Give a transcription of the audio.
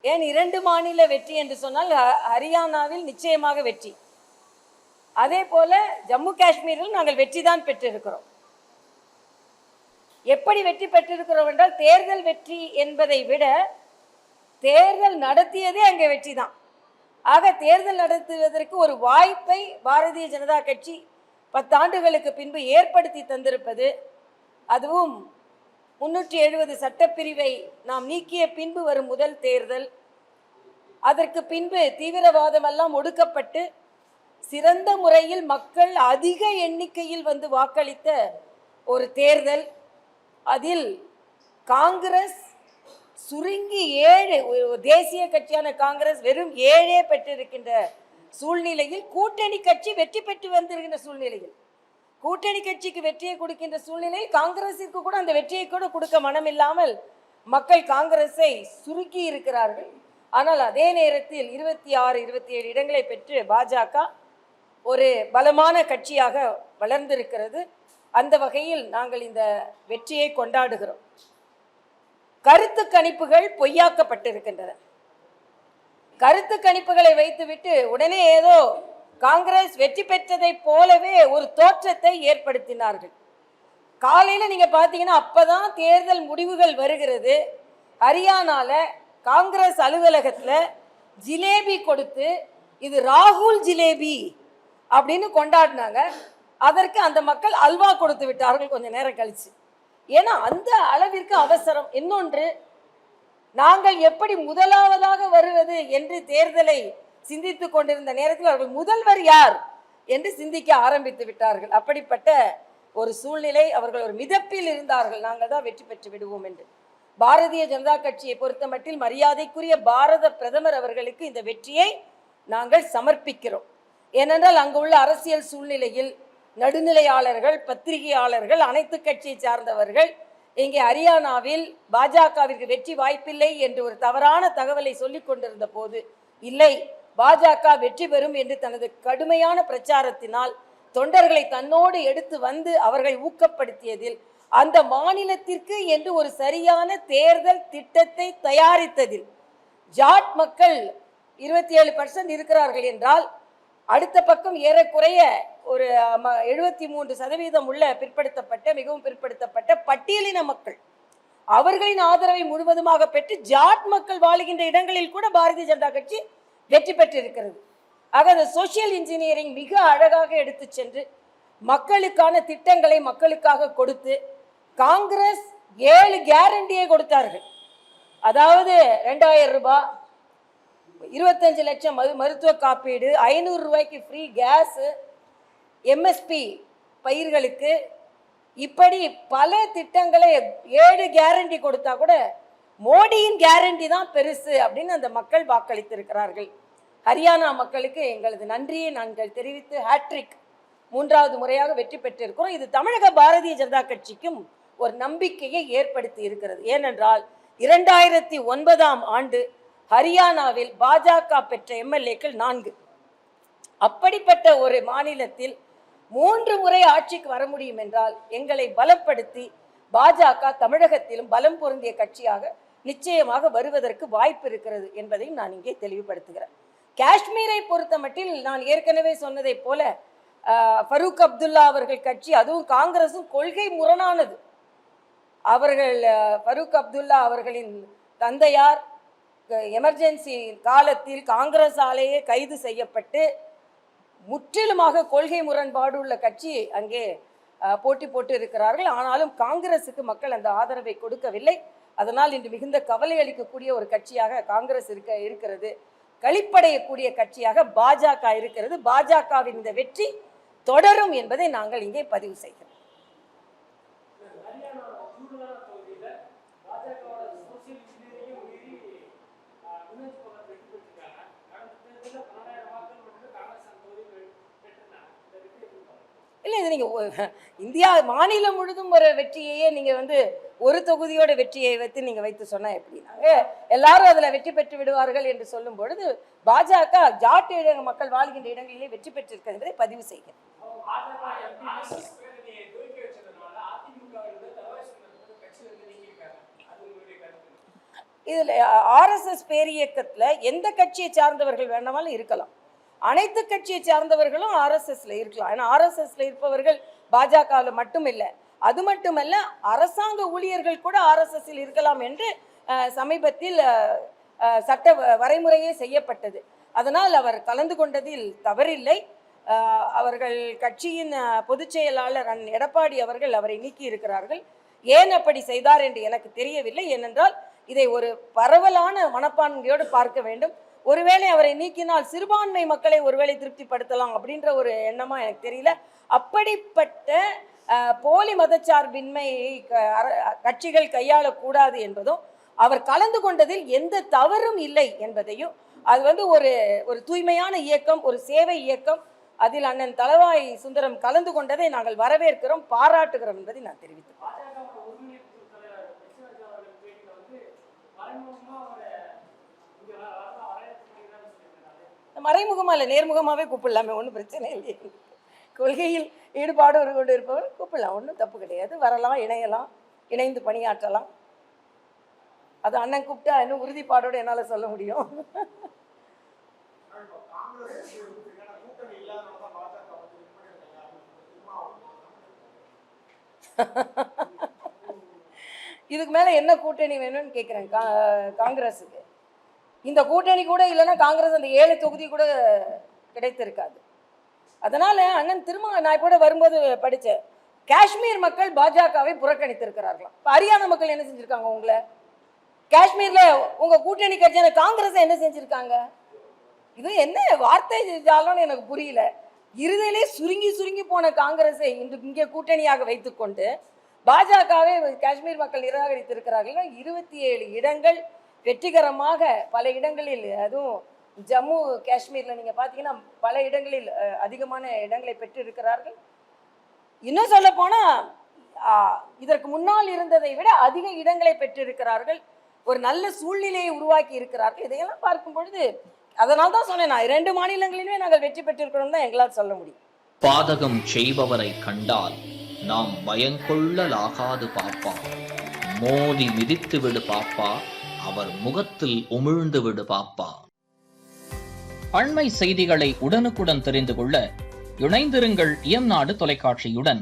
ஏன் 2 மாநில வெற்றி என்று சொன்னால் ஹரியானாவில் நிச்சயமாக வெற்றி. அதே போல ஜம்மு காஷ்மீரில் நாங்கள் வெற்றி தான் பெற்றிருக்கிறோம். எப்படி வெற்றி பெற்றிருக்கிறோம் என்றால் தேர்தல் வெற்றி என்பதை விட தேர்தல் நடத்தியதே அங்கே வெற்றி தான். ஆக தேர்தல் நடத்துவதற்கு ஒரு வாய்ப்பை பாரதிய ஜனதா கட்சி 10 ஆண்டுகளுக்கு பின்பு ஏற்படுத்தி தந்திருப்பது, அதுவும் 370 சட்டப்பிரிவை நாம் நீக்கிய பின்பு வரும் முதல் தேர்தல், அதற்கு பின்பு தீவிரவாதம் எல்லாம் ஒடுக்கப்பட்டு சிறந்த முறையில் மக்கள் அதிக எண்ணிக்கையில் வந்து வாக்களித்த ஒரு தேர்தல். அதில் காங்கிரஸ் சுருங்கி 7, தேசிய கட்சியான காங்கிரஸ் வெறும் 7 பெற்றிருக்கின்ற சூழ்நிலையில், கூட்டணி கட்சி வெற்றி பெற்று வந்திருக்கின்ற சூழ்நிலையில், கூட்டணி கட்சிக்கு வெற்றியை கொடுக்கின்ற சூழ்நிலையில் காங்கிரசிற்கு கூட அந்த வெற்றியை கூட கொடுக்க மனமில்லாமல் மக்கள் காங்கிரஸை சுருக்கி இருக்கிறார்கள். ஆனால் அதே நேரத்தில் 26, 27 இடங்களை பெற்று பாஜக ஒரு பலமான கட்சியாக வளர்ந்திருக்கிறது. அந்த வகையில் நாங்கள் இந்த வெற்றியை கொண்டாடுகிறோம். கருத்து கணிப்புகள் பொய்யாக்கப்பட்டிருக்கின்றன. கருத்து கணிப்புகளை வைத்துவிட்டு உடனே ஏதோ காங்கிரஸ் வெற்றி பெற்றதை போலவே ஒரு தோற்றத்தை ஏற்படுத்தினார்கள். காலையில் நீங்க பார்த்தீங்கன்னா அப்பதான் தேர்தல் முடிவுகள் வருகிறது. ஹரியானால காங்கிரஸ் அலுவலகத்தில் ஜிலேபி கொடுத்து இது ராகுல் ஜிலேபி அப்படின்னு கொண்டாடினாங்க. அதற்கு அந்த மக்கள் அல்வா கொடுத்து விட்டார்கள் கொஞ்ச நேரம் கழிச்சு. ஏன்னா அந்த அளவிற்கு அவசரம். இன்னொன்று, நாங்கள் எப்படி முதலாவதாக வருவது என்று தேர்தலை சிந்தித்து கொண்டிருந்த நேரத்தில் அவர்கள் முதல்வர் யார் என்று சிந்திக்க ஆரம்பித்து விட்டார்கள். அப்படிப்பட்ட ஒரு சூழ்நிலை. அவர்கள் ஒரு மிதப்பில் இருந்தார்கள், நாங்கள் தான் வெற்றி பெற்று விடுவோம் என்று. பாரதிய ஜனதா கட்சியை பொறுத்த மட்டில் மரியாதைக்குரிய பாரத பிரதமர் அவர்களுக்கு இந்த வெற்றியை நாங்கள் சமர்ப்பிக்கிறோம். ஏனென்றால் அங்கு உள்ள அரசியல் சூழ்நிலையில் நடுநிலையாளர்கள், பத்திரிகையாளர்கள், அனைத்து கட்சியை சார்ந்தவர்கள் இங்கே ஹரியானாவில் பாஜகவிற்கு வெற்றி வாய்ப்பில்லை என்று ஒரு தவறான தகவலை சொல்லிக் கொண்டிருந்த போது, இல்லை பாஜக வெற்றி பெறும் என்று தனது கடுமையான பிரச்சாரத்தினால் தொண்டர்களை தன்னோடு எடுத்து வந்து அவர்கள் ஊக்கப்படுத்தியதில், அந்த மாநிலத்திற்கு என்று ஒரு சரியான தேர்தல் திட்டத்தை தயாரித்ததில், ஜாட் மக்கள் 27% இருக்கிறார்கள் என்றால் அடுத்த பக்கம் ஏறக்குறைய ஒரு 73% உள்ள பிற்படுத்தப்பட்ட, மிகவும் பிற்படுத்தப்பட்ட பட்டியலின மக்கள், அவர்களின் ஆதரவை முழுவதுமாக பெற்று ஜாட் மக்கள் வாழுகின்ற இடங்களில் கூட பாரதிய ஜனதா கட்சி வெற்றி பெற்றிருக்கிறது. ஆக அந்த சோசியல் இன்ஜினியரிங் மிக அழகாக எடுத்து சென்று மக்களுக்கான திட்டங்களை மக்களுக்காக கொடுத்து, காங்கிரஸ் 7 கேரண்டியை கொடுத்தார்கள். அதாவது 2000 ரூபாய், 25 லட்சம் மருத்துவ காப்பீடு, 500 ரூபாய்க்கு ஃப்ரீ கேஸ், எம்எஸ்பி பயிர்களுக்கு, இப்படி பல திட்டங்களை 7 கேரண்டி கொடுத்தா கூட மோடியின் கேரண்டி தான் பெருசு அப்படின்னு அந்த மக்கள் வாக்களித்திருக்கிறார்கள். ஹரியானா மக்களுக்கு எங்களது நன்றியை நாங்கள் தெரிவித்து ஹேட்ரிக் 3வது முறையாக வெற்றி பெற்றிருக்கிறோம். இது தமிழக பாரதிய ஜனதா கட்சிக்கும் ஒரு நம்பிக்கையை ஏற்படுத்தி இருக்கிறது. ஏனென்றால் 2009ஆம் ஆண்டு ஹரியானாவில் பாஜக பெற்ற எம்எல்ஏக்கள் 4. அப்படிப்பட்ட ஒரு மாநிலத்தில் 3 முறை ஆட்சிக்கு வர முடியும் என்றால் எங்களை பலப்படுத்தி பாஜக தமிழகத்திலும் பலம் பொருந்திய கட்சியாக நிச்சயமாக வருவதற்கு வாய்ப்பு இருக்கிறது என்பதையும் நான் இங்கே தெளிவுபடுத்துகிறேன். காஷ்மீரை பொறுத்த மட்டில் நான் ஏற்கனவே சொன்னதை போல ஃபரூக் அப்துல்லா அவர்கள் கட்சி, அதுவும் காங்கிரசும் கொள்கை முரணானது. அவர்கள் ஃபரூக் அப்துல்லா அவர்களின் தந்தையார் எமர்ஜென்சி காலத்தில் காங்கிரஸாலேயே கைது செய்யப்பட்டு முற்றிலுமாக கொள்கை முரண்பாடு உள்ள கட்சி அங்கே போட்டி போட்டு இருக்கிறார்கள். ஆனாலும் காங்கிரசுக்கு மக்கள் அந்த ஆதரவை கொடுக்கவில்லை. அதனால் இன்று மிகுந்த கவலை அளிக்கக்கூடிய ஒரு கட்சியாக காங்கிரஸ் இருக்கிறது. களிப்படையக்கூடிய கட்சியாக பாஜக இருக்கிறது. பாஜகவின் இந்த வெற்றி தொடரும் என்பதை நாங்கள் இங்கே பதிவு செய்கிறோம். இல்லை, இது நீங்கள் இந்தியா மாநிலம் முழுதும் ஒரு வெற்றியையே நீங்கள் ஒரு தொகுதியோட வெற்றியை வைத்து சொன்னால் எப்படின்னாங்க எல்லாரும் அதில் வெற்றி பெற்று விடுவார்கள் என்று சொல்லும் பொழுது பாஜக ஜாட் மக்கள் வாழ்கின்ற இடங்களிலே வெற்றி பெற்றிருக்கிறது என்பதை பதிவு செய்கிறேன். இதில் ஆர்எஸ்எஸ் பேரியக்கத்தில் எந்த கட்சியை சார்ந்தவர்கள் வேணாலும் இருக்கலாம், அனைத்து கட்சியை சார்ந்தவர்களும் ஆர்எஸ்எஸ்ல இருக்கலாம். ஏன்னா ஆர்எஸ்எஸ்ல இருப்பவர்கள் பாஜகவில் மட்டும் இல்லை, அது மட்டுமல்ல அரசாங்க ஊழியர்கள் கூட ஆர்எஸ்எஸ்ஸில் இருக்கலாம் என்று சமீபத்தில் சட்ட வரைமுறையே செய்யப்பட்டது. அதனால் அவர் கலந்து கொண்டதில் தவறில்லை. அவர்கள் கட்சியின் பொதுச் செயலாளர் எடப்பாடி அவர்கள் அவரை நீக்கி இருக்கிறார்கள். ஏன் அப்படி செய்தார் என்று எனக்கு தெரியவில்லை. ஏனென்றால் இதை ஒரு பரவலான மனப்பான்மையோடு பார்க்க வேண்டும். ஒருவேளை அவரை நீக்கினால் சிறுபான்மை மக்களை ஒருவேளை திருப்திப்படுத்தலாம் அப்படின்ற ஒரு எண்ணமா எனக்கு தெரியல. அப்படிப்பட்ட போலி மதச்சார்பின்மையை கட்சிகள் கையாளக்கூடாது என்பதும், அவர் கலந்து கொண்டதில் எந்த தவறும் இல்லை என்பதையும், அது ஒரு தூய்மையான இயக்கம், ஒரு சேவை இயக்கம், அதில் அண்ணன் தளவாய் சுந்தரம் கலந்து கொண்டதை நாங்கள் வரவேற்கிறோம், பாராட்டுகிறோம் என்பதை நான் தெரிவித்தேன். மறைமுகமா இல்லை, நேர்முகமாகவே கூப்பிடலாமே, ஒன்றும் பிரச்சனை இல்லை. கொள்கையில் ஈடுபாடு கொண்டு இருப்பவர் கூப்பிடலாம், ஒன்றும் தப்பு கிடையாது. வரலாம், இணையலாம், இணைந்து பணியாற்றலாம். அது அண்ணன் கூப்பிட்டா இன்னும் உறுதிப்பாடோடு என்னால் சொல்ல முடியும். இதுக்கு மேலே என்ன கூட்டணி வேணும்னு கேட்குறேன் காங்கிரஸுக்கு. இந்த கூட்டணி கூட இல்லைன்னா காங்கிரஸ் அந்த 7 தொகுதி கூட கிடைத்திருக்காது. அதனால் அண்ணன் நான் இப்போ வரும்போது படித்தேன், காஷ்மீர் மக்கள் பாஜகவை புறக்கணித்திருக்கிறார்களாம். இப்போ ஹரியானா மக்கள் என்ன செஞ்சுருக்காங்க? உங்களை காஷ்மீரில் உங்கள் கூட்டணி கட்சியான காங்கிரஸ் என்ன செஞ்சுருக்காங்க? இது என்ன வார்த்தை ஜாலம்னு எனக்கு புரியல. இறுதியிலே சுருங்கி போன காங்கிரஸை இங்கே கூட்டணியாக வைத்துக்கொண்டு பாஜகவை காஷ்மீர் மக்கள் நிராகரித்திருக்கிறார்கள். 27 இடங்கள் வெற்றிகரமாக பல இடங்களில், அதுவும் ஜம்மு காஷ்மீரில் நீங்கள் பார்த்தீங்கன்னா பல இடங்களில் அதிகமான இடங்களை பெற்றிருக்கிறார்கள். இன்னும் சொல்ல போனால் இதற்கு முன்னால் இருந்ததை விட அதிக இடங்களை பெற்றிருக்கிறார்கள். ஒரு நல்ல சூழ்நிலையை உருவாக்கி இருக்கிறார்கள். இதையெல்லாம் பார்க்கும் பொழுது, அதனால தான் சொன்னேன், நான் 2 மாநிலங்களிலுமே நாங்கள் வெற்றி பெற்றிருக்கிறோம் தான் எங்களால் சொல்ல முடியும். பாதகம் செய்பவரை கண்டால் நாம் பயங்கொள்ளலாகாது பாப்பா, மோதி மிதித்து விடு பாப்பா, அவர் முகத்தில் உமிழ்ந்து விடு பாப்பா. அண்மை செய்திகளை உடனுக்குடன் தெரிந்து கொள்ள இணைந்திருங்கள் இயம்நாடு தொலைக்காட்சியுடன்.